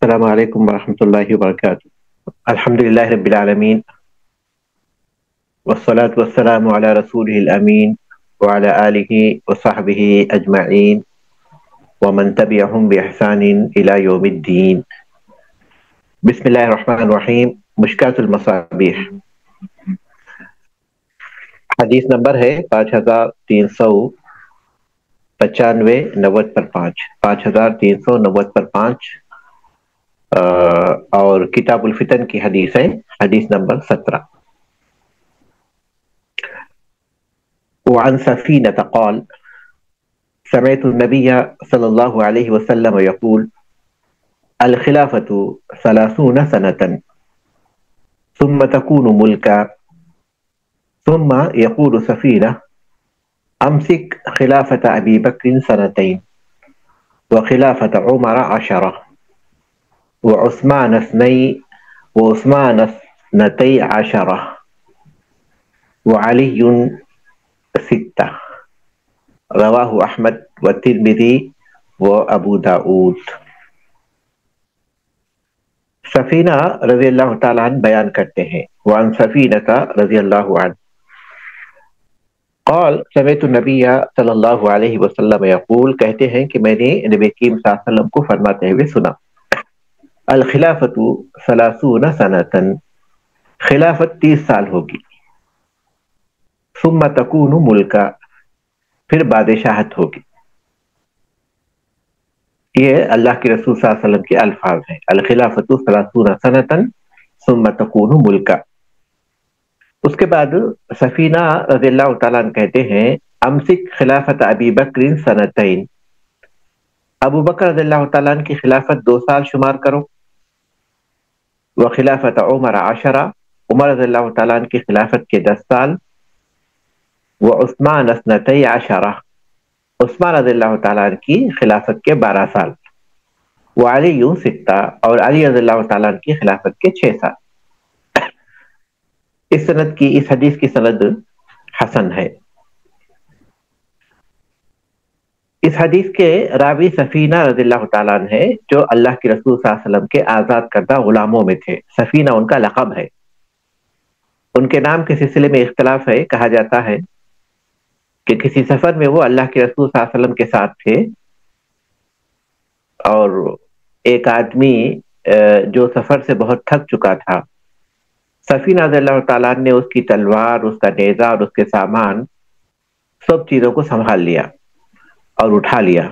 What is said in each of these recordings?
السلام علیکم ورحمۃ اللہ وبرکاتہ۔ الحمدللہ رب العالمین والصلاة والسلام علی رسولہ الامین وعلی آلہ وصحبہ اجمعین ومن تبعہم بإحسان الی یوم الدین۔ بسم اللہ الرحمن الرحیم۔ مشکاۃ المصابیح، حدیث نمبر ہے 5395 90 پر 5، 5390 پر 5، اور کتاب الفتن کی حدیث ہے، حدیث نمبر 17۔ وعن سفینة قال سمعت النبی صلی اللہ علیہ وسلم یقول الخلافۃ 30 سنة ثم تكون ملکا ثم يقول سفینہ امسک خلافۃ ابی بکر 2 وخلافۃ عمر 10 وعثمان 12 وعلی 6، رواہ احمد والترمذی وابو داؤد۔ سفینہ رضی اللہ تعالیٰ عنہ بیان کرتے ہیں، وعن سفینہ رضی اللہ عنہ قال سمعت النبی صلی اللہ علیہ وسلم یقول، کہتے ہیں کہ میں نے نبی کریم صلی اللہ علیہ وسلم کو فرماتے ہوئے سنا، الخلافۃ 30 سنة، خلافت 30 سال ہوگی، ثم تکون ملکا، پھر بادشاہت ہوگی۔ یہ اللہ کے رسول صلی اللہ علیہ وسلم کے الفاظ ہیں، الخلافۃ 30 سنة ثم تکون ملکا۔ اس کے بعد سفینہ رضی اللہ تعالیٰ عنہ کہتے ہیں، امسک خلافت ابی بکر 2، ابو بکر رضی اللہ تعالیٰ عنہ کی خلافت 2 سال شمار کرو، وخلافت عمر 10، عمر رضی اللہ تعالیٰ عنہ کی خلافت کے 10 سال، وعثمان 12، عثمان رضی اللہ تعالیٰ عنہ کی خلافت کے 12 سال، وعلی 6، اور علی رضی اللہ تعالیٰ عنہ کی خلافت کے 6 سال۔ اس حدیث کی سند حسن ہے۔ اس حدیث کے راوی سفینہ رضی اللہ تعالیٰ عنہ ہے، جو اللہ کے رسول صلی اللہ علیہ وسلم کے آزاد کردہ غلاموں میں تھے۔ سفینہ ان کا لقب ہے۔ ان کے نام کے سلسلے میں اختلاف ہے، کہا جاتا ہے کہ کسی سفر میں وہ اللہ کے رسول صلی اللہ علیہ وسلم کے ساتھ تھے، اور ایک آدمی جو سفر سے بہت تھک چکا تھا، سفینہ رضی اللہ تعالیٰ عنہ نے اس کی تلوار، اس کا نیزہ اور اس کے سامان، سب چیزوں کو سنبھال لیا اور اٹھا لیا۔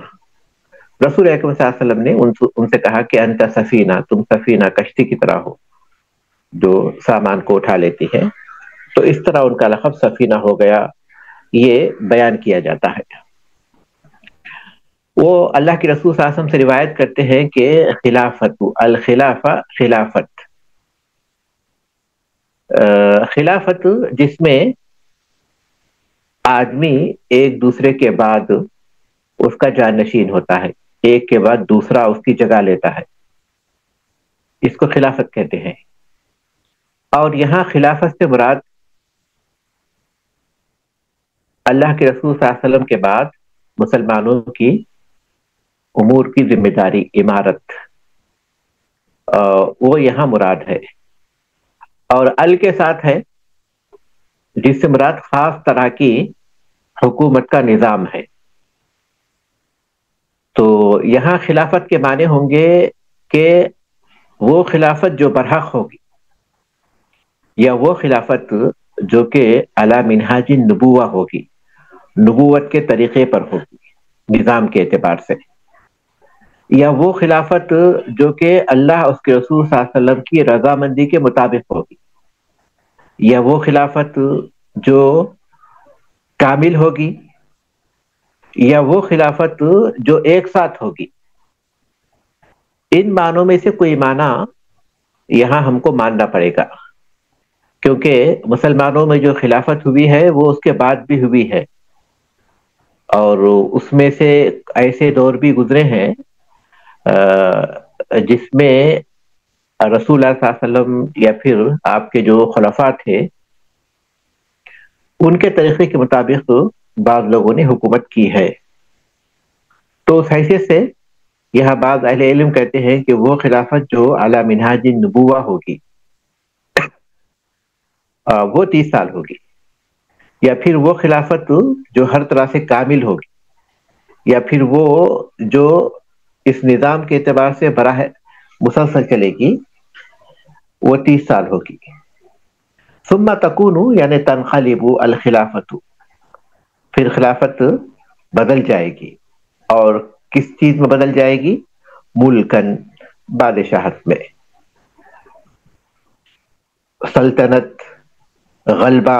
رسول اکرم صلی اللہ علیہ وسلم نے ان سے کہا کہ انت سفینہ، تم سفینہ کشتی کی طرح ہو جو سامان کو اٹھا لیتی ہے، تو اس طرح ان کا لقب سفینہ ہو گیا، یہ بیان کیا جاتا ہے۔ وہ اللہ کے رسول صلی اللہ علیہ وسلم سے روایت کرتے ہیں کہ خلافت جس میں آدمی ایک دوسرے کے بعد اس کا جانشین ہوتا ہے، ایک کے بعد دوسرا اس کی جگہ لیتا ہے، اس کو خلافت کہتے ہیں۔ اور یہاں خلافت سے مراد اللہ کے رسول صلی اللہ علیہ وسلم کے بعد مسلمانوں کی امور کی ذمہ داری، امارت، وہ یہاں مراد ہے۔ اور ال کے ساتھ ہے، جس سے مراد خاص طرح کی حکومت کا نظام ہے۔ تو یہاں خلافت کے معنی ہوں گے کہ وہ خلافت جو برحق ہوگی، یا وہ خلافت جو کہ علی منہاج النبوہ ہوگی، نبوت کے طریقے پر ہوگی، نظام کے اعتبار سے، یا وہ خلافت جو کہ اللہ اس کے رسول صلی اللہ علیہ وسلم کی رضامندی کے مطابق ہوگی، یا وہ خلافت جو کامل ہوگی، یا وہ خلافت جو ایک ساتھ ہوگی۔ ان معنوں میں سے کوئی معنی یہاں ہم کو ماننا پڑے گا، کیونکہ مسلمانوں میں جو خلافت ہوئی ہے وہ اس کے بعد بھی ہوئی ہے، اور اس میں سے ایسے دور بھی گزرے ہیں جس میں رسول اللہ صلی اللہ علیہ وسلم یا پھر آپ کے جو خلفاء تھے، ان کے طریقے کے مطابق بعض لوگوں نے حکومت کی ہے۔ تو اس حیثیت سے یہاں بعض اہل علم کہتے ہیں کہ وہ خلافت جو علی منہاج النبوہ ہوگی وہ 30 سال ہوگی، یا پھر وہ خلافت جو ہر طرح سے کامل ہوگی، یا پھر وہ جو اس نظام کے اعتبار سے براہ مسلسل چلے گی، وہ 30 سال ہوگی۔ ثم تکون یعنی تنقلب الخلافت، پھر خلافت بدل جائے گی، اور کس چیز میں بدل جائے گی؟ ملکن، بادشاہت میں، سلطنت، غلبہ،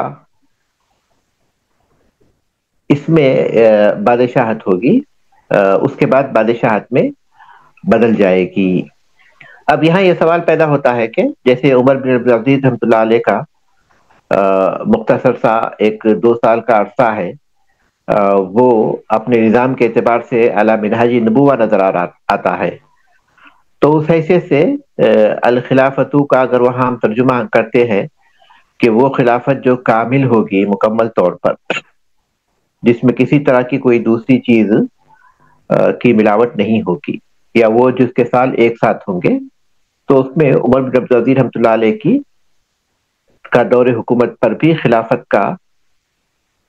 اس میں بادشاہت ہوگی، اس کے بعد بادشاہت میں بدل جائے گی۔ اب یہاں یہ سوال پیدا ہوتا ہے کہ جیسے عمر بن عبدالعزیز رحمۃ اللہ علیہ کا مختصر سا ایک 2 سال کا عرصہ ہے، وہ اپنے نظام کے اعتبار سے اعلی منہاج نبوہ نظر آتا ہے، تو اس حیثیت سے الخلافتو کا اگر وہاں ہم ترجمہ کرتے ہیں کہ وہ خلافت جو کامل ہوگی مکمل طور پر، جس میں کسی طرح کی کوئی دوسری چیز کی ملاوٹ نہیں ہوگی، یا وہ جس کے سال ایک ساتھ ہوں گے، تو اس میں عمر بن عبدالعزیز رحمۃ اللہ علیہ کی کا دور حکومت پر بھی خلافت کا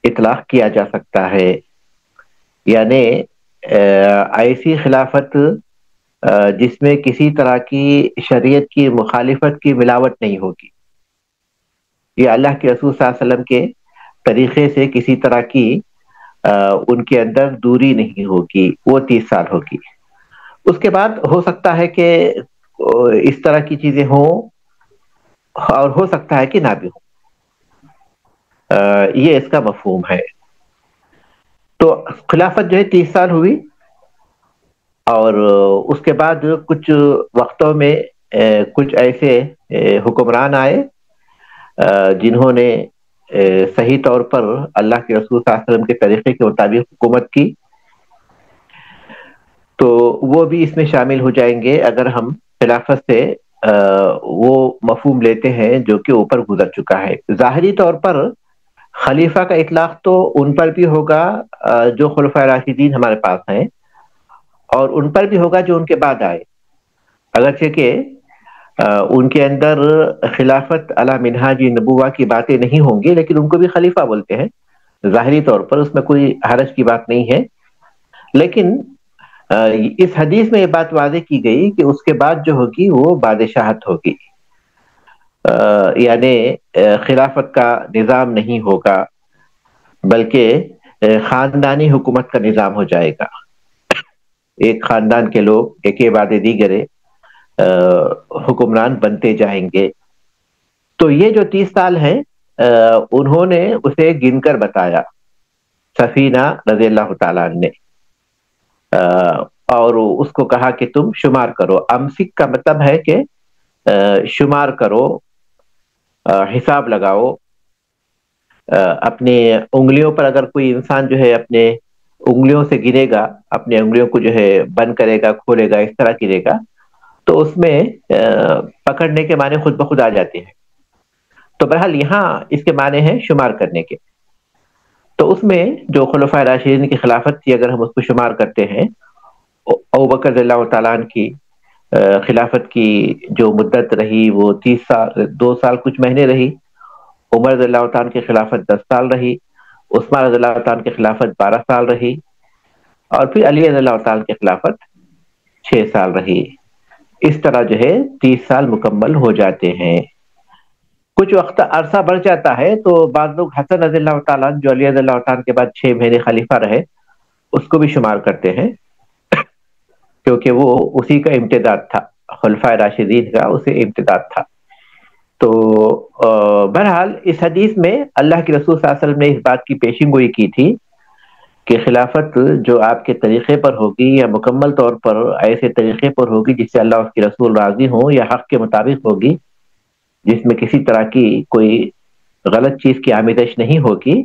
اطلاق کیا جا سکتا ہے، یعنی ایسی خلافت جس میں کسی طرح کی شریعت کی مخالفت کی ملاوٹ نہیں ہوگی، یہ اللہ کے رسول صلی اللہ علیہ وسلم کے طریقے سے کسی طرح کی ان کے اندر دوری نہیں ہوگی، وہ 30 سال ہوگی۔ اس کے بعد ہو سکتا ہے کہ اس طرح کی چیزیں ہوں، اور ہو سکتا ہے کہ نہ بھی ہوں، یہ اس کا مفہوم ہے۔ تو خلافت جو ہے 30 سال ہوئی، اور اس کے بعد کچھ وقتوں میں کچھ ایسے حکمران آئے جنہوں نے صحیح طور پر اللہ کے رسول صلی اللہ علیہ وسلم کے طریقے کے مطابق حکومت کی، تو وہ بھی اس میں شامل ہو جائیں گے اگر ہم خلافت سے وہ مفہوم لیتے ہیں جو کہ اوپر گزر چکا ہے۔ ظاہری طور پر خلیفہ کا اطلاق تو ان پر بھی ہوگا جو خلفائے راشدین ہمارے پاس ہیں، اور ان پر بھی ہوگا جو ان کے بعد آئے، اگرچہ کہ ان کے اندر خلافت علی منہاج نبوہ کی باتیں نہیں ہوں گی، لیکن ان کو بھی خلیفہ بولتے ہیں ظاہری طور پر، اس میں کوئی حرج کی بات نہیں ہے۔ لیکن اس حدیث میں یہ بات واضح کی گئی کہ اس کے بعد جو ہوگی وہ بادشاہت ہوگی، یعنی خلافت کا نظام نہیں ہوگا، بلکہ خاندانی حکومت کا نظام ہو جائے گا، ایک خاندان کے لوگ ایک بعد دیگرے حکمران بنتے جائیں گے۔ تو یہ جو 30 سال ہیں انہوں نے اسے گن کر بتایا سفینہ رضی اللہ تعالیٰ عنہ نے، اور اس کو کہا کہ تم شمار کرو۔ امسک کا مطلب ہے کہ شمار کرو، حساب لگاؤ، اپنے انگلیوں پر اگر کوئی انسان جو ہے اپنے انگلیوں سے گرے گا، اپنے انگلیوں کو جو ہے بند کرے گا، کھولے گا، اس طرح گرے گا، تو اس میں پکڑنے کے معنی خود بخود آ جاتے ہیں۔ تو بہرحال یہاں اس کے معنی ہیں شمار کرنے کے، تو اس میں جو خلفائے راشدین کی خلافت تھی اگر ہم اس کو شمار کرتے ہیں، ابوبکر رضی اللہ تعالیٰ عنہ کی خلافت کی جو مدت رہی وہ 30 سال 2 سال کچھ مہینے رہی، عمر رضی اللہ تعالیٰ عنہ کی خلافت 10 سال رہی، عثمان رضی اللہ تعالیٰ عنہ کی خلافت 12 سال رہی، اور پھر علی رضی اللہ تعالیٰ عنہ کی خلافت 6 سال رہی۔ اس طرح جو ہے 30 سال مکمل ہو جاتے ہیں۔ کچھ وقت عرصہ بڑھ جاتا ہے تو بعض لوگ حسن رضی اللہ تعالیٰ عنہ جو علی رضی اللہ تعالیٰ عنہ کے بعد 6 مہینے خلیفہ رہے اس کو بھی شمار کرتے ہیں، کیونکہ وہ اسی کا امتداد تھا، خلفائے راشدین کا اسے امتداد تھا۔ تو بہرحال اس حدیث میں اللہ کے رسول صلی اللہ علیہ وسلم نے اس بات کی پیشین گوئی کی تھی کہ خلافت جو آپ کے طریقے پر ہوگی یا مکمل طور پر ایسے طریقے پر ہوگی جس سے اللہ اور اس کے رسول راضی ہوں، یا حق کے مطابق ہوگی، جس میں کسی طرح کی کوئی غلط چیز کی آمیزش نہیں ہوگی،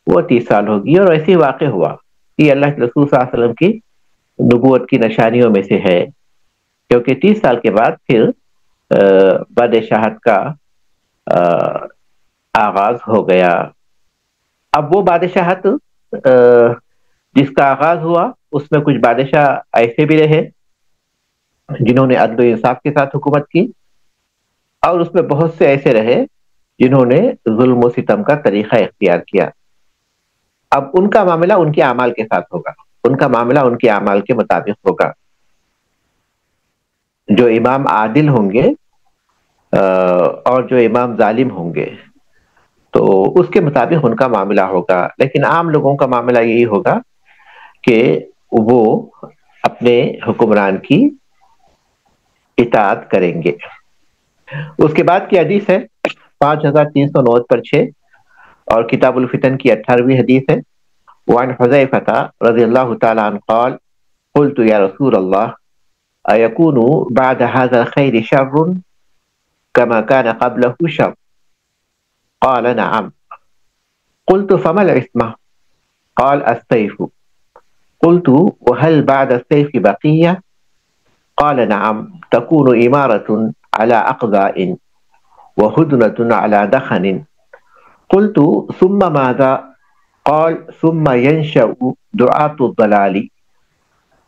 وہ 30 سال ہوگی۔ اور ایسے ہی واقع ہوا کہ اللہ کے رسول صلی اللہ علیہ وسلم کی نبوت کی نشانیوں میں سے ہے، کیونکہ 30 سال کے بعد پھر بادشاہت کا آغاز ہو گیا۔ اب وہ بادشاہت جس کا آغاز ہوا اس میں کچھ بادشاہ ایسے بھی رہے جنہوں نے عدل و انصاف کے ساتھ حکومت کی، اور اس میں بہت سے ایسے رہے جنہوں نے ظلم و ستم کا طریقہ اختیار کیا۔ اب ان کا معاملہ ان کے اعمال کے ساتھ ہوگا، ان کا معاملہ ان کے اعمال کے مطابق ہوگا۔ جو امام عادل ہوں گے اور جو امام ظالم ہوں گے تو اس کے مطابق ان کا معاملہ ہوگا، لیکن عام لوگوں کا معاملہ یہی ہوگا کہ وہ اپنے حکمران کی اطاعت کریں گے۔ اس کے بعد کی حدیث ہے 5309 اور کتاب الفتن کی 18ویں حدیث ہے۔ وعن حذیفہ رضی اللہ تعالی عنہ قال قلت یا رسول اللہ ایکون بعد هذا الخیر شر كما كان قبله شر قال نعم قلت فما العصمة قال السيف قلت وهل بعد السيف بقية قال نعم تكون إمارة على أقضاء وهدنة على دخن قلت ثم ماذا قال ثم ينشأ دعاة الضلال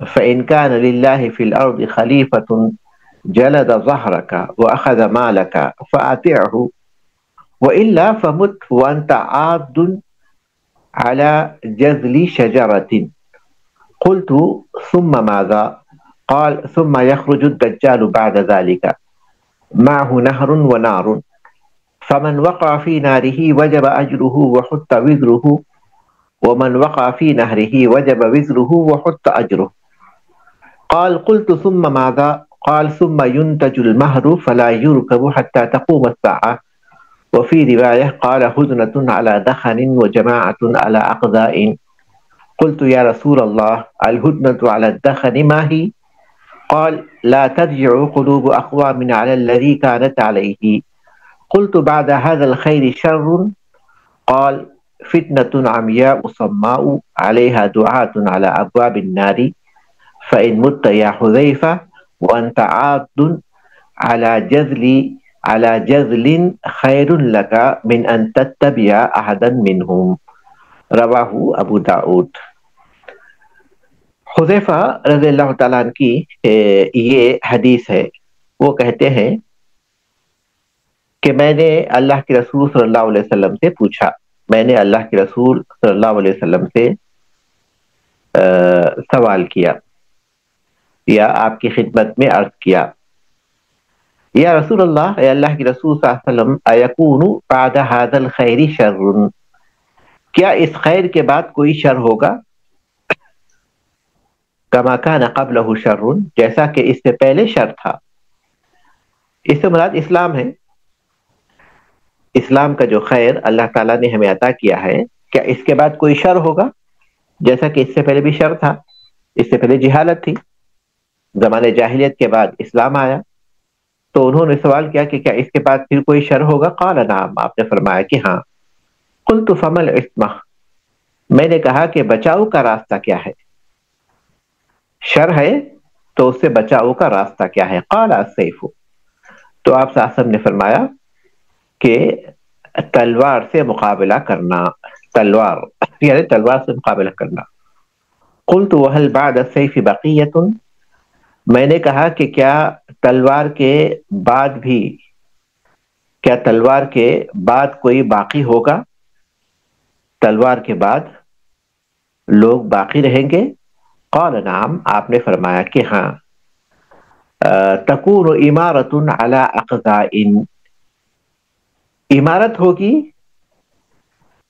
فإن كان لله في الأرض خليفة جلد ظهرك وأخذ مالك فأطعه وإلا فمت وأنت عاض على جذل شجرة قلت ثم ماذا قال ثم يخرج الدجال بعد ذلك معه نهر ونار فمن وقع في ناره وجب أجره وحط وزره ومن وقع في نهره وجب وزره وحط أجره قال قلت ثم ماذا قال ثم ينتج المهر فلا يركب حتى تقوم الساعة وفي رواية قال هدنة على دخن وجماعة على أقضاء قلت يا رسول الله الهدنة على الدخن ما هي قال لا ترجع قلوب أقوام على الذي كانت عليه قلت بعد هذا الخير شر قال فتنة عمياء صماء عليها دعاة على أبواب النار فإن مت يا حذيفة وأنت عاض على جذل خير لك من أن تتبع أحدا منهم رواہ ابو داؤد۔ حذیفہ رضی اللہ تعالیٰ عنہ کی یہ حدیث ہے، وہ کہتے ہیں کہ میں نے اللہ کے رسول صلی اللہ علیہ وسلم سے پوچھا، میں نے اللہ کے رسول صلی اللہ علیہ وسلم سے سوال کیا یا آپ کی خدمت میں عرض کیا، یا رسول اللہ، اے اللہ کے رسول صلی اللہ علیہ وسلم، ایکون بعد هذا الخیر شر، کیا اس خیر کے بعد کوئی شر ہوگا؟ کما کان قبلہ شر، جیسا کہ اس سے پہلے شر تھا۔ اس سے مراد اسلام ہے، اسلام کا جو خیر اللہ تعالیٰ نے ہمیں عطا کیا ہے، کیا اس کے بعد کوئی شر ہوگا؟ جیسا کہ اس سے پہلے بھی شر تھا، اس سے پہلے جہالت تھی، زمانے جاہلیت کے بعد اسلام آیا، تو انہوں نے سوال کیا کہ کیا اس کے بعد پھر کوئی شر ہوگا؟ قال نعم، آپ نے فرمایا کہ ہاں۔ قلت فما العصمہ، میں نے کہا کہ بچاؤ کا راستہ کیا ہے؟ شر ہے تو اس سے بچاؤ کا راستہ کیا ہے؟ قال السیف، تو آپ صلی اللہ علیہ وسلم نے فرمایا کہ تلوار سے مقابلہ کرنا، تلوار یعنی تلوار سے مقابلہ کرنا۔ قلت وهل بعد السیف بقیۃ، میں نے کہا کہ کیا تلوار کے بعد بھی، کیا تلوار کے بعد کوئی باقی ہوگا؟ تلوار کے بعد لوگ باقی رہیں گے؟ قال نعم، آپ نے فرمایا کہ ہاں۔ تکون امارۃ علی اقضاء، عمارت ہوگی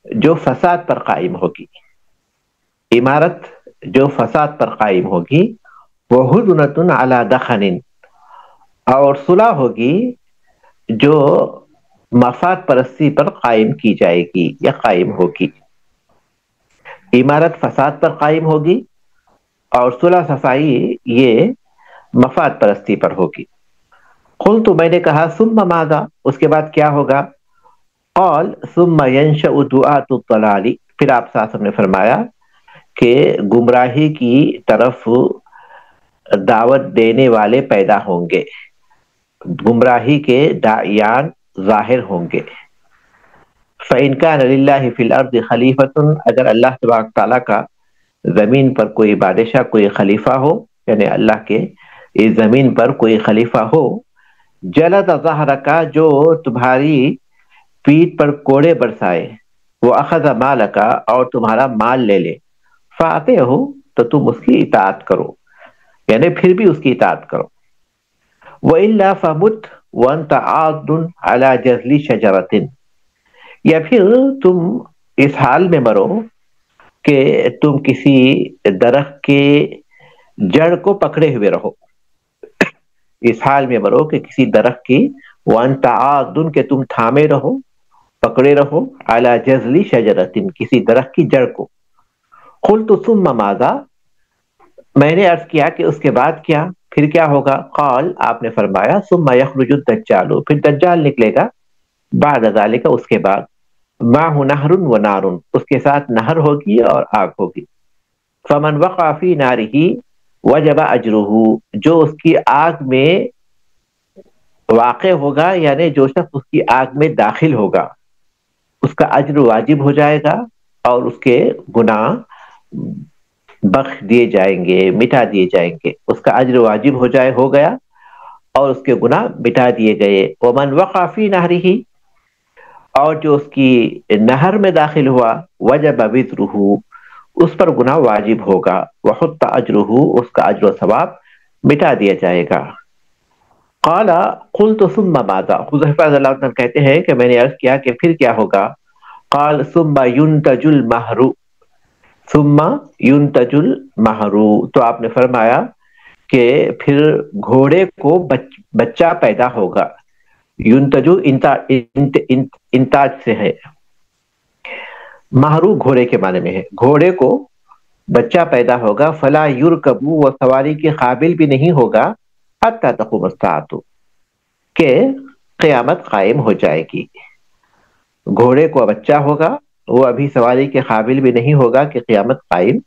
جو فساد پر قائم ہوگی، عمارت جو فساد پر قائم ہوگی، وہدنۃ علی دخن، اور صلح ہوگی جو مفاد پرستی پر قائم کی جائے گی یا قائم ہوگی۔ عمارت فساد پر قائم ہوگی اور صلح صفائی یہ مفاد پرستی پر ہوگی۔ قلت، میں نے کہا ثم ماذا، اس کے بعد کیا ہوگا؟ قال ثم ينشأ دعاة الضلال، پھر آپ صلی اللہ علیہ وسلم نے فرمایا کہ گمراہی کی طرف دعوت دینے والے پیدا ہوں گے، گمراہی کے داعیان ظاہر ہوں گے۔ فإن كان لله في الأرض خلیفۃ، اگر اللہ تبارک تعالیٰ کا زمین پر کوئی بادشاہ، کوئی خلیفہ ہو، یعنی اللہ کے اس زمین پر کوئی خلیفہ ہو، جلد ظہر کا، جو تمہاری پیٹھ پر کوڑے برسائے، وہ اخذ مال کا، اور تمہارا مال لے لے، فاتے ہو، تو تم اس کی اطاعت کرو، یعنی پھر بھی اس کی اطاعت کرو۔ وَإِلَّا فَمُتْ وَأَنْتَ عَاضٌ عَلَى جَذْلِ شَجَرَةٍ، یا پھر تم اس حال میں مرو کہ تم کسی درخت کے جڑ کو پکڑے ہوئے رہو، اس حال میں مرو کہ کسی درخت کی، وَأَنْتَ عَاضٌ، کہ تم تھامے رہو، پکڑے رہو، عَلَى جَذْلِ شَجَرَةٍ، کسی درخت کی جڑ کو۔ قُلْتُ ثُمَّ مَاذَا، میں نے عرض کیا کہ اس کے بعد کیا، پھر کیا ہوگا؟ قال، آپ نے فرمایا، ثُمَّ يَخْرُجُ الدَّجَّالُ، پھر دجال نکلے گا، بعد ذالک، اس کے بعد، مَعْهُ نَهْرٌ وَنَارٌ، اس کے ساتھ نہر ہوگی اور آگ ہوگی۔ فَمَنْ وَقَعَ فِي نَارِهِ وَجَبَ أَجْرُهُ، جو اس کی آگ میں واقع ہوگا، یعنی جو شخص اس کی آگ میں داخل ہوگا، اس کا اجر واجب ہو جائے گا، اور اس کے گناہ بخش دیے جائیں گے، مٹا دیے جائیں گے، اس کا اجر واجب ہو گیا اور اس کے گناہ مٹا دیے گئے۔ وَمَنْ وَقَعَ فِي نَهْرِهِ، اور جو اس کی نہر میں داخل ہوا، وجب وزرہ، اس پر گناہ واجب ہوگا، وحط اجرہ، اس کا اجر و ثواب مٹا دیا جائے گا۔ قال قلت ثم ماذا، حذیفہ رضی اللہ عنہ کہتے ہیں کہ میں نے عرض کیا کہ پھر کیا ہوگا؟ قال ثم ينتج المہر، ثم ينتج المہر، تو آپ نے فرمایا کہ پھر گھوڑے کو بچہ پیدا ہوگا۔ ینتجو انتاج سے ہے، مہرو گھوڑے کے معنی میں ہے، گھوڑے کو بچہ پیدا ہوگا، فلا یرکبو، وہ سواری کے قابل بھی نہیں ہوگا، حتی تقوم الساعۃ، کہ قیامت قائم ہو جائے گی۔ گھوڑے کو بچہ ہوگا، وہ ابھی سواری کے قابل بھی نہیں ہوگا کہ قیامت قائم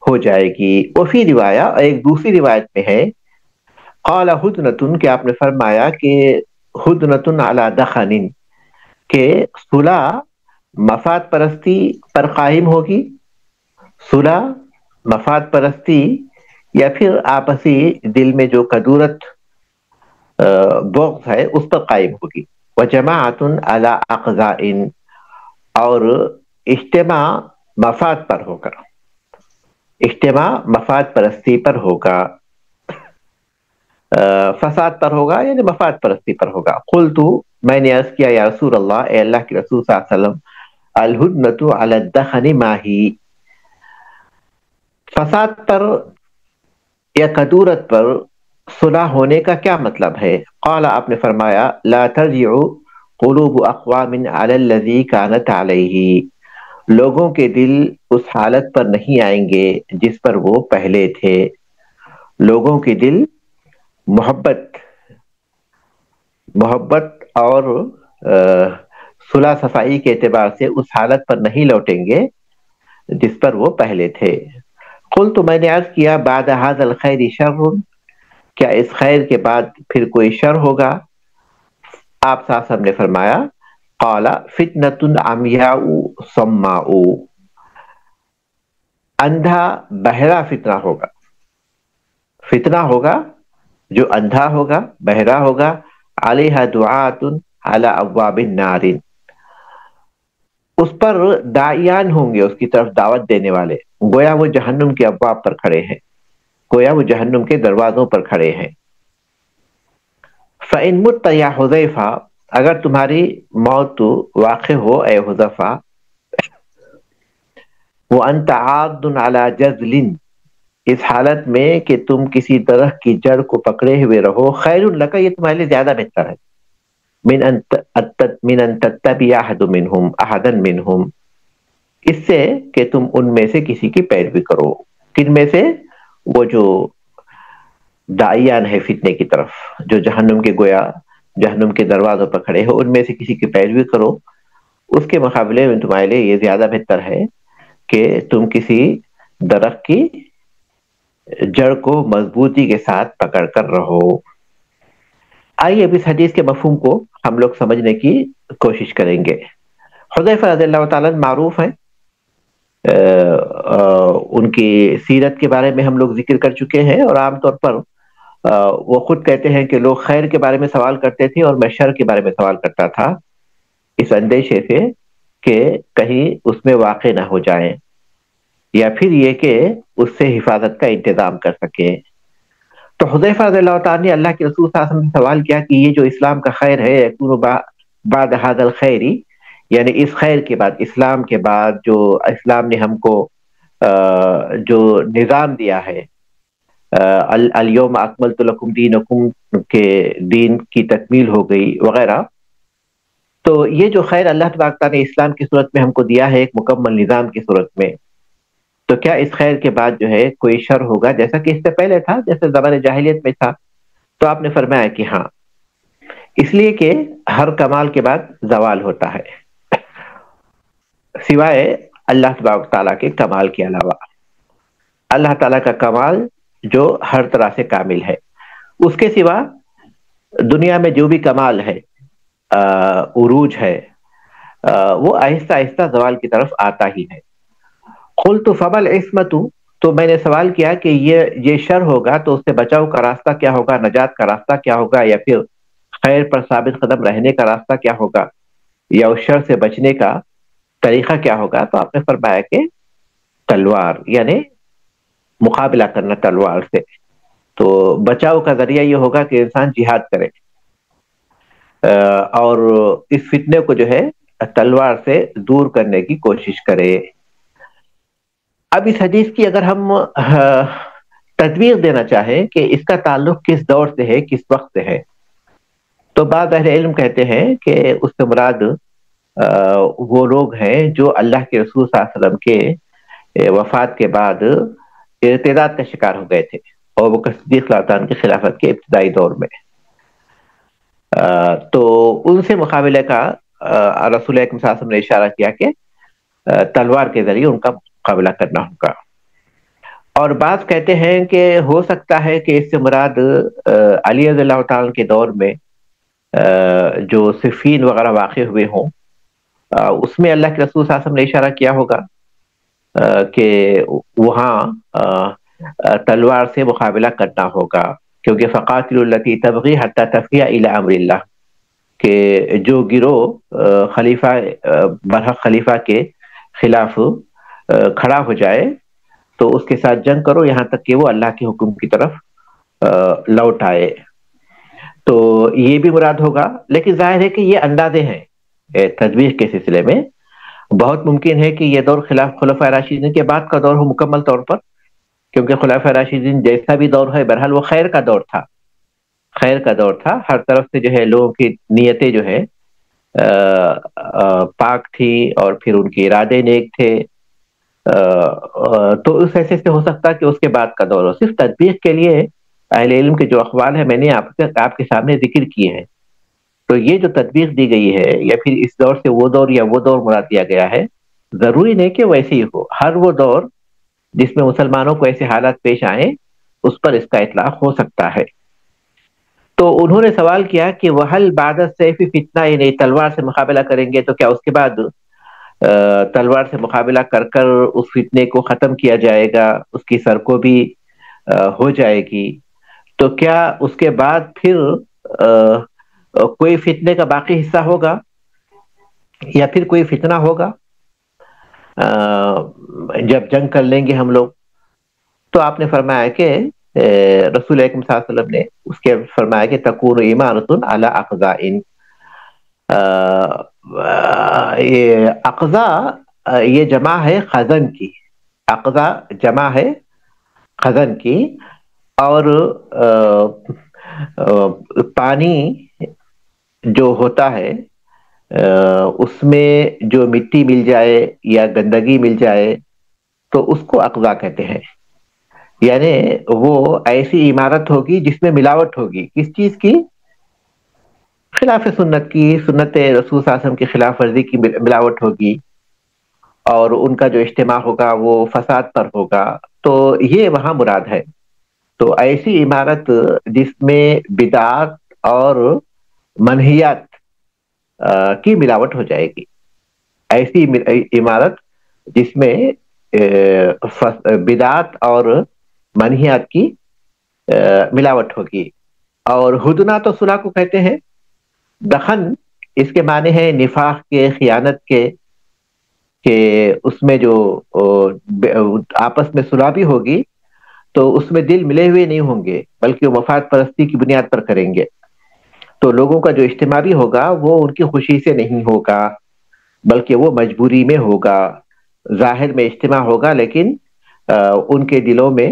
ہو جائے گی۔ وفی روایہ، ایک دوسری روایت میں ہے، قال ہدنۃ، کہ آپ نے فرمایا کہ ہدنۃ علی دخن، کہ صلح مفاد پرستی پر قائم ہوگی، صلح مفاد پرستی یا پھر آپسی دل میں جو کدورت بغض ہے اس پر قائم ہوگی۔ وجماعت علی اقضاء، اور اجتماع مفاد پر ہوگا، اجتماع مفاد پرستی پر ہوگا، فساد پر ہوگا یعنی مفاد پرستی پر ہوگا۔ قلت، میں نے عرض کیا، یا رسول اللہ، اے اللہ کے رسول صلی اللہ علیہ وسلم، الہدنۃ علی الدخن ما ہی، فساد پر یا کدورت پر صلح ہونے کا کیا مطلب ہے؟ قال، آپ نے فرمایا، لا ترجع قلوب اقوام علی الذی کانت علیہ، لوگوں کے دل اس حالت پر نہیں آئیں گے جس پر وہ پہلے تھے، لوگوں کے دل محبت اور صلح صفائی کے اعتبار سے اس حالت پر نہیں لوٹیں گے جس پر وہ پہلے تھے۔ قلت، میں نے عرض کیا، بعد ھذا الخیر شر، کیا اس خیر کے بعد پھر کوئی شر ہوگا؟ آپ صلی اللہ علیہ وسلم نے فرمایا، قال فتنۃ عمیاء صماء، اندھا بہرا فتنہ ہوگا، فتنہ ہوگا جو اندھا ہوگا، بہرا ہوگا، علیہ دعات علی ابواب النار، اس پر داعیان ہوں گے، اس کی طرف دعوت دینے والے، گویا وہ جہنم کے ابواب پر کھڑے ہیں، گویا وہ جہنم کے دروازوں پر کھڑے ہیں۔ فَإِن مُتَّ یا حذیفہ، اگر تمہاری موت واقع ہو اے حذیفہ، وَأَنْتَ عَاضٌ عَلَى جَذْلٍ، اس حالت میں کہ تم کسی درخت کی جڑ کو پکڑے ہوئے رہو، خیر لک، یہ تمہارے لیے زیادہ بہتر ہے، من ان تتبع احدا منہم، اس سے کہ تم ان میں سے کسی کی پیروی کرو۔ کن میں سے؟ وہ جو داعیان ہے فتنے کی طرف، جو جہنم کے، گویا جہنم کے دروازوں پر کھڑے ہو، ان میں سے کسی کی پیروی کرو، اس کے مقابلے میں تمہارے لیے یہ زیادہ بہتر ہے کہ تم کسی درخت کی جڑ کو مضبوطی کے ساتھ پکڑ کر رہو۔ آئیے اب اس حدیث کے مفہوم کو ہم لوگ سمجھنے کی کوشش کریں گے۔ حذیفہ رضی اللہ تعالیٰ معروف ہیں، ان کی سیرت کے بارے میں ہم لوگ ذکر کر چکے ہیں، اور عام طور پر وہ خود کہتے ہیں کہ لوگ خیر کے بارے میں سوال کرتے تھے اور میں شر کے بارے میں سوال کرتا تھا، اس اندیشے سے کہ کہیں اس میں واقع نہ ہو جائیں، یا پھر یہ کہ اس سے حفاظت کا انتظام کر سکیں۔ تو حذیفہ رضی اللہ تعالیٰ نے اللہ کے رسول صلی اللہ علیہ وسلم سے سوال کیا کہ یہ جو اسلام کا خیر ہے، یکون بعد هذا الخیری، یعنی اس خیر کے بعد، اسلام کے بعد جو اسلام نے ہم کو جو نظام دیا ہے، الیوم اکملت لکم دینکم کے دین کی تکمیل ہو گئی وغیرہ، تو یہ جو خیر اللہ تبارک تعالیٰ نے اسلام کی صورت میں ہم کو دیا ہے، ایک مکمل نظام کی صورت میں، تو کیا اس خیر کے بعد جو ہے کوئی شر ہوگا جیسا کہ اس سے پہلے تھا، جیسے زمانے جاہلیت میں تھا؟ تو آپ نے فرمایا کہ ہاں، اس لیے کہ ہر کمال کے بعد زوال ہوتا ہے، سوائے اللہ تبارک تعالیٰ کے کمال کے علاوہ۔ اللہ تعالیٰ کا کمال جو ہر طرح سے کامل ہے، اس کے سوا دنیا میں جو بھی کمال ہے، عروج ہے، وہ آہستہ آہستہ زوال کی طرف آتا ہی ہے۔ قلت فما العصمت، تو میں نے سوال کیا کہ یہ شر ہوگا تو اس سے بچاؤ کا راستہ کیا ہوگا، نجات کا راستہ کیا ہوگا، یا پھر خیر پر ثابت قدم رہنے کا راستہ کیا ہوگا، یا اس شر سے بچنے کا طریقہ کیا ہوگا؟ تو آپ نے فرمایا کہ تلوار، یعنی مقابلہ کرنا تلوار سے۔ تو بچاؤ کا ذریعہ یہ ہوگا کہ انسان جہاد کرے، اور اس فتنے کو جو ہے تلوار سے دور کرنے کی کوشش کرے۔ اب اس حدیث کی اگر ہم تدویر دینا چاہیں کہ اس کا تعلق کس دور سے ہے، کس وقت سے ہے، تو بعض اہل علم کہتے ہیں کہ اس سے مراد وہ لوگ ہیں جو اللہ کے رسول صلی اللہ علیہ وسلم کے وفات کے بعد ارتداد کا شکار ہو گئے تھے، اور وہ صدیق رضی اللہ عنہ کی خلافت کے ابتدائی دور میں، تو ان سے مقابلے کا رسول اکرم صلی اللہ علیہ وسلم نے اشارہ کیا کہ تلوار کے ذریعے ان کا مقابلہ کرنا ہوگا۔ اور بعض کہتے ہیں کہ ہو سکتا ہے کہ اس سے مراد علی رضی اللہ تعالیٰ کے دور میں جو صفین وغیرہ واقع ہوئے ہوں، اس میں اللہ کے رسول صلی اللہ علیہ وسلم نے اشارہ کیا ہوگا کہ وہاں تلوار سے مقابلہ کرنا ہوگا، کیونکہ فقاتل التی تبغی حتی تفیء الی امر اللہ، کہ جو گروہ خلیفہ برحق خلیفہ کے خلاف کھڑا ہو جائے تو اس کے ساتھ جنگ کرو یہاں تک کہ وہ اللہ کے حکم کی طرف لوٹ آئے۔ تو یہ بھی مراد ہوگا، لیکن ظاہر ہے کہ یہ اندازے ہیں تدبیر کے سلسلے میں۔ بہت ممکن ہے کہ یہ دور خلفاء راشدین کے بعد کا دور ہو مکمل طور پر، کیونکہ خلفاء راشدین جیسا بھی دور ہے بہرحال وہ خیر کا دور تھا، خیر کا دور تھا، ہر طرف سے جو ہے لوگوں کی نیتیں جو ہے پاک تھی، اور پھر ان کے ارادے نیک تھے، تو اس حیثیت سے ہو سکتا ہے کہ اس کے بعد کا دور ہو۔ صرف تدبیر کے لیے اہل علم کے جو اقوال ہیں میں نے آپ کے سامنے ذکر کیے ہیں، تو یہ جو تدبیر دی گئی ہے، یا پھر اس دور سے وہ دور یا وہ دور مراد دیا گیا ہے، ضروری نہیں کہ ویسے ہی ہو۔ ہر وہ دور جس میں مسلمانوں کو ایسے حالات پیش آئیں اس پر اس کا اطلاق ہو سکتا ہے۔ تو انہوں نے سوال کیا کہ وَهَلْ بَعْدَ السَّيْفِ فِتْنَةٌ، یعنی تلوار سے مقابلہ کریں گے تو کیا اس کے بعد تلوار سے مقابلہ کر کر اس فتنے کو ختم کیا جائے گا، اس کی سرکوبی ہو جائے گی، تو کیا اس کے بعد پھر کوئی فتنے کا باقی حصہ ہوگا، یا پھر کوئی فتنہ ہوگا جب جنگ کر لیں گے ہم لوگ؟ تو آپ نے فرمایا کہ رسول اکرم صلی اللہ علیہ وسلم نے اس کے فرمایا کہ تکون امارۃ علی اقضاء، یہ اقضاء یہ جمع ہے خزن کی، اقضاء جمع ہے خزن کی، اور پانی جو ہوتا ہے اس میں جو مٹی مل جائے یا گندگی مل جائے تو اس کو اقضاء کہتے ہیں، یعنی وہ ایسی عمارت ہوگی جس میں ملاوٹ ہوگی، کس چیز کی؟ خلاف سنت کی، سنت رسول صلی اللہ علیہ وسلم کی خلاف ورزی کی ملاوٹ ہوگی، اور ان کا جو اجتماع ہوگا وہ فساد پر ہوگا، تو یہ وہاں مراد ہے۔ تو ایسی عمارت جس میں بدعات اور منہیات کی ملاوٹ ہو جائے گی، ایسی عمارت جس میں بدعات اور منہیات کی ملاوٹ ہوگی. اور ہدنا تو صلح کو کہتے ہیں. دخن اس کے معنی ہے نفاق کے، خیانت کے، کہ اس میں جو آپس میں صلح بھی ہوگی تو اس میں دل ملے ہوئے نہیں ہوں گے، بلکہ وہ مفاد پرستی کی بنیاد پر کریں گے. تو لوگوں کا جو اجتماع بھی ہوگا وہ ان کی خوشی سے نہیں ہوگا، بلکہ وہ مجبوری میں ہوگا. ظاہر میں اجتماع ہوگا لیکن ان کے دلوں میں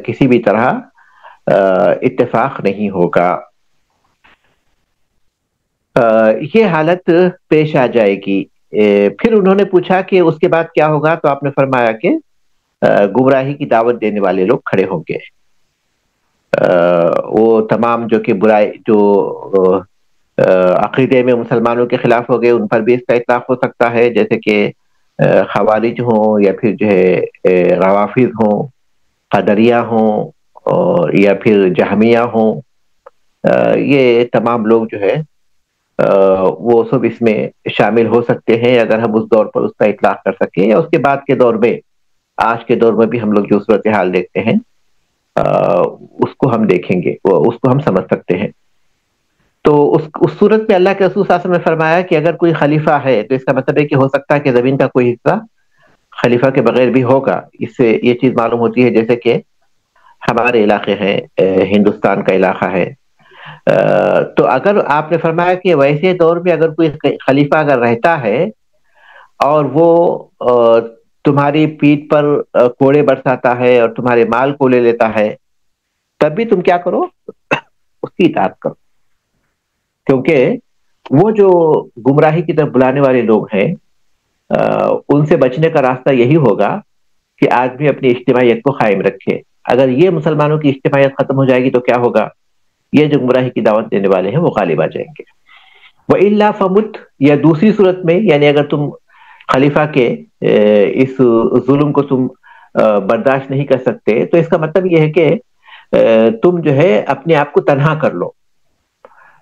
کسی بھی طرح اتفاق نہیں ہوگا. یہ حالت پیش آ جائے گی. پھر انہوں نے پوچھا کہ اس کے بعد کیا ہوگا، تو آپ نے فرمایا کہ گمراہی کی دعوت دینے والے لوگ کھڑے ہوں گے. وہ تمام جو کہ برائی جو عقیدے میں مسلمانوں کے خلاف ہو گئے، ان پر بھی اس کا اطلاق ہو سکتا ہے، جیسے کہ خوارج ہوں، یا پھر جو ہے روافظ ہوں، قدریہ ہوں، اور یا پھر جہمیہ ہوں. یہ تمام لوگ جو ہے وہ سب اس میں شامل ہو سکتے ہیں، اگر ہم اس دور پر اس کا اطلاق کر سکیں، یا اس کے بعد کے دور میں، آج کے دور میں بھی ہم لوگ جو صورتحال دیکھتے ہیں اس کو ہم دیکھیں گے، اس کو ہم سمجھ سکتے ہیں. تو اس صورت میں اللہ کے رسول صلی اللہ علیہ وسلم نے فرمایا کہ اگر کوئی خلیفہ ہے تو اس کا مطلب ہے کہ ہو سکتا ہے کہ زمین کا کوئی حصہ خلیفہ کے بغیر بھی ہوگا. اس سے یہ چیز معلوم ہوتی ہے جیسے کہ ہمارے علاقے ہیں، ہندوستان کا علاقہ ہے. تو اگر آپ نے فرمایا کہ ویسے دور میں اگر کوئی خلیفہ اگر رہتا ہے اور وہ تمہاری پیٹھ پر کوڑے برساتا ہے اور تمہارے مال کو لے لیتا ہے، تب بھی تم کیا کرو؟ اس کی اطاعت کرو. کیونکہ وہ جو گمراہی کی طرف بلانے والے لوگ ہیں، ان سے بچنے کا راستہ یہی ہوگا کہ آدمی اپنی اجتماعیت کو قائم رکھے. اگر یہ مسلمانوں کی اجتماعیت ختم ہو جائے گی تو کیا ہوگا؟ یہ جو گمراہی کی دعوت دینے والے ہیں وہ غالب آ جائیں گے. وَإِلَّا فَمُتْ، یا دوسری صورت میں، یعنی اگر تم خلیفہ کے اس ظلم کو تم برداشت نہیں کر سکتے، تو اس کا مطلب یہ ہے کہ تم جو ہے اپنے آپ کو تنہا کر لو.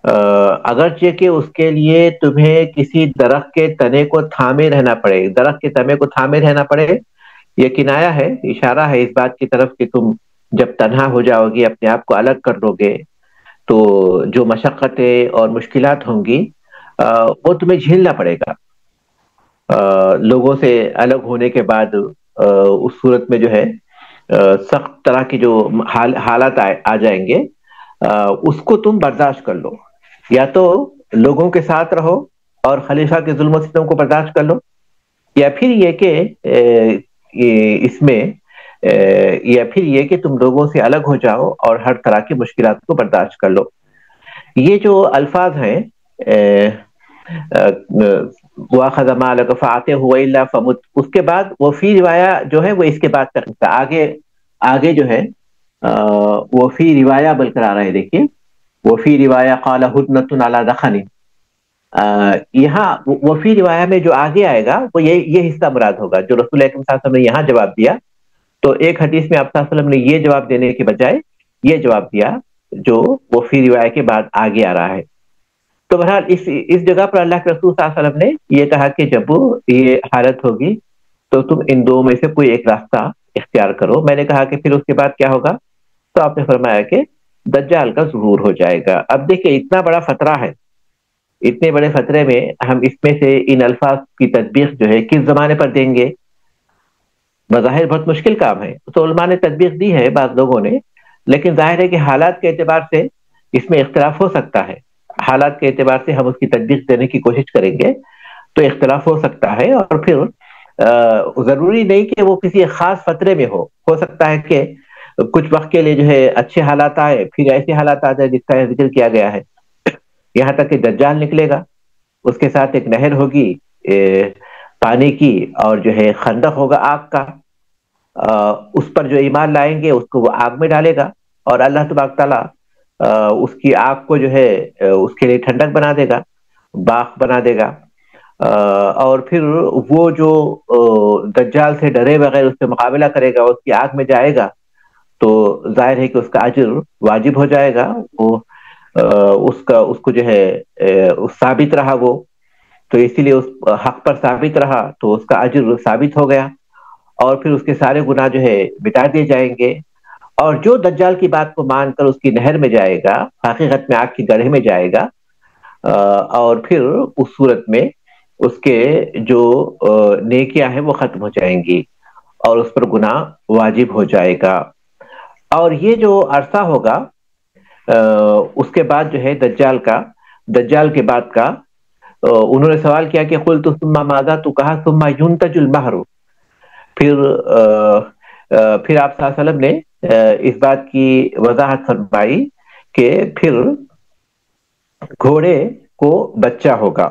اگرچہ کہ اس کے لیے تمہیں کسی درخت کے تنے کو تھامے رہنا پڑے، درخت کے تنے کو تھامے رہنا پڑے، یہ کنایا ہے، اشارہ ہے اس بات کی طرف کہ تم جب تنہا ہو جاؤ گے، اپنے آپ کو الگ کر لو گے، تو جو مشقتیں اور مشکلات ہوں گی وہ تمہیں جھیلنا پڑے گا. لوگوں سے الگ ہونے کے بعد اس صورت میں جو ہے سخت طرح کی جو حالات آ جائیں گے، اس کو تم برداشت کر لو. یا تو لوگوں کے ساتھ رہو اور خلیفہ کے ظلم و ستم کو برداشت کر لو، یا پھر یہ کہ اس میں یا پھر یہ کہ تم لوگوں سے الگ ہو جاؤ اور ہر طرح کی مشکلات کو برداشت کر لو. یہ جو الفاظ ہیں وَأَخَذَ مَالَكَ فَأَعْطِهُ وَإِلَّا فَمُتْ، اس کے بعد وہ فی روایا جو ہے وہ اس کے بعد تک آگے جو ہے وہ فی روایا برقرار ہے. دیکھیے، وہ فی روایا قال ہدنۃ علی دخن، یہاں وہ فی روایا میں جو آگے آئے گا وہ یہ حصہ مراد ہوگا جو رسول اکرم صلی اللہ علیہ وسلم نے یہاں جواب دیا. تو ایک حدیث میں آپ صلی اللہ علیہ وسلم نے یہ جواب دینے کے بجائے یہ جواب دیا جو وہ فی روایا کے بعد آگے آ رہا ہے. تو بہرحال اس جگہ پر اللہ کے رسول صلی اللہ علیہ وسلم نے یہ کہا کہ جب یہ حالت ہوگی تو تم ان دو میں سے کوئی ایک راستہ اختیار کرو. میں نے کہا کہ پھر اس کے بعد کیا ہوگا؟ تو آپ نے فرمایا کہ دجال کا ظہور ہو جائے گا. اب دیکھیں، اتنا بڑا خطرہ ہے، اتنے بڑے خطرے میں ہم اس میں سے ان الفاظ کی تطبیق جو ہے کس زمانے پر دیں گے؟ بظاہر بہت مشکل کام ہے. تو علماء نے تطبیق دی ہے بعض لوگوں نے، لیکن ظاہر ہے کہ حالات کے اعتبار سے اس میں اختلاف ہو سکتا ہے. حالات کے اعتبار سے ہم اس کی تطبیق دینے کی کوشش کریں گے تو اختلاف ہو سکتا ہے. اور پھر ضروری نہیں کہ وہ کسی خاص فترے میں ہو سکتا ہے کہ کچھ وقت کے لیے جو ہے اچھے حالات آئے، پھر ایسے حالات آ جائے جس کا ذکر کیا گیا ہے. یہاں تک کہ دجال نکلے گا، اس کے ساتھ ایک نہر ہوگی پانی کی، اور جو ہے خندق ہوگا آگ کا. اس پر جو ایمان لائیں گے اس کو وہ آگ میں ڈالے گا، اور اللہ تبارک تعالیٰ اس کی آگ کو جو ہے اس کے لیے ٹھنڈک بنا دے گا، باغ بنا دے گا. اور پھر وہ جو دجال سے ڈرے بغیر اس سے مقابلہ کرے گا، اس کی آگ میں جائے گا، تو ظاہر ہے کہ اس کا اجر واجب ہو جائے گا. وہ اس کو جو ہے ثابت رہا وہ، تو اسی لیے اس حق پر ثابت رہا تو اس کا اجر ثابت ہو گیا، اور پھر اس کے سارے گناہ جو ہے مٹا دیے جائیں گے. اور جو دجال کی بات کو مان کر اس کی نہر میں جائے گا، حقیقت میں آگ کی گڑھے میں جائے گا، اور پھر اس صورت میں اس کے جو نیکیاں ہیں وہ ختم ہو جائیں گی اور اس پر گناہ واجب ہو جائے گا۔ اور یہ جو عرصہ ہوگا اس کے بعد جو ہے دجال کے بعد کا، انہوں نے سوال کیا کہ قلت ثم ماذا، تو کہا ثم ينتج المہر۔ پھر پھر آپ صلی اللہ علیہ وسلم نے اس بات کی وضاحت فرمائی کہ پھر گھوڑے کو بچہ ہوگا،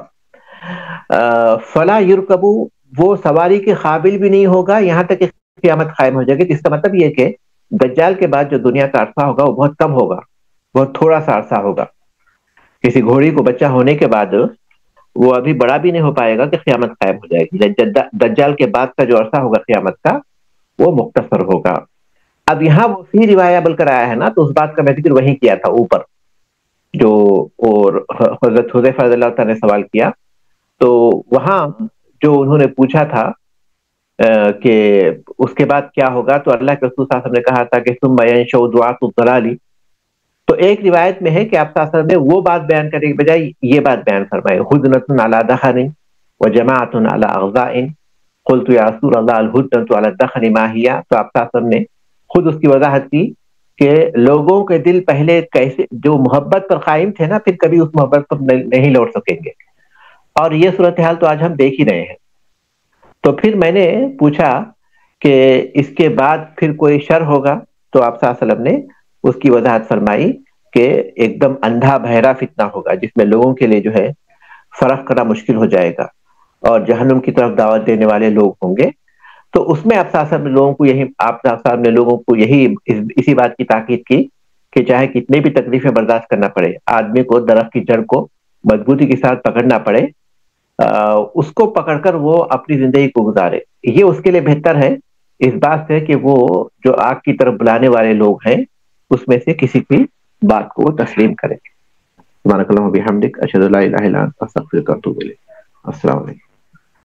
فلا یرکبو، وہ سواری کے قابل بھی نہیں ہوگا یہاں تک کہ قیامت قائم ہو جائے گی۔ جس کا مطلب یہ کہ دجال کے بعد جو دنیا کا عرصہ ہوگا وہ بہت کم ہوگا، بہت تھوڑا سا عرصہ ہوگا۔ کسی گھوڑی کو بچہ ہونے کے بعد وہ ابھی بڑا بھی نہیں ہو پائے گا کہ قیامت قائم ہو جائے گی۔ دجال کے بعد کا جو عرصہ ہوگا قیامت کا وہ مختصر ہوگا۔ اب یہاں وہ فی روایہ کر آیا ہے نا، تو اس بات کا میں ذکر وہیں کیا تھا اوپر، جو اور حضرت حذیفہ رضی اللہ تعالیٰ نے سوال کیا، تو وہاں جو انہوں نے پوچھا تھا کہ اس کے بعد کیا ہوگا، تو اللہ کے رسول صلی اللہ علیہ وسلم نے کہا تھا کہ ثم ينشأ دعاة الضلال۔ تو ایک روایت میں ہے کہ آپ صلی اللہ علیہ وسلم نے وہ بات بیان کرنے کے بجائے یہ بات بیان فرمائی، ہدنة على دخن وجماعة على اغضاء، قلت یا رسول اللہ الہدنة على الدخن ما هي۔ تو آپ صلی اللہ علیہ وسلم نے خود اس کی وضاحت کی کہ لوگوں کے دل پہلے کیسے جو محبت پر قائم تھے نا، پھر کبھی اس محبت پر نہیں لوٹ سکیں گے، اور یہ صورتحال تو آج ہم دیکھ ہی رہے ہیں۔ تو پھر میں نے پوچھا کہ اس کے بعد پھر کوئی شر ہوگا، تو آپ صلی اللہ علیہ وسلم نے اس کی وضاحت فرمائی کہ ایک دم اندھا بہرا فتنہ ہوگا جس میں لوگوں کے لیے جو ہے فرق کرنا مشکل ہو جائے گا، اور جہنم کی طرف دعوت دینے والے لوگ ہوں گے۔ تو اس میں آپ صلی اللہ علیہ وسلم نے لوگوں کو یہی آپ صلی اللہ علیہ وسلم نے لوگوں کو یہی اسی بات کی تاکید کی کہ چاہے کتنی بھی تکلیفیں برداشت کرنا پڑے، آدمی کو درخت کی جڑ کو مضبوطی کے ساتھ پکڑنا پڑے، اس کو پکڑ کر وہ اپنی زندگی کو گزارے، یہ اس کے لیے بہتر ہے اس بات سے کہ وہ جو آگ کی طرف بلانے والے لوگ ہیں اس میں سے کسی کی بات کو وہ تسلیم کرے۔ سبحانک اللہم و بحمدک، اشہد ان لا الہ الا انت، استغفرک و اتوب الیک۔ السلام علیکم۔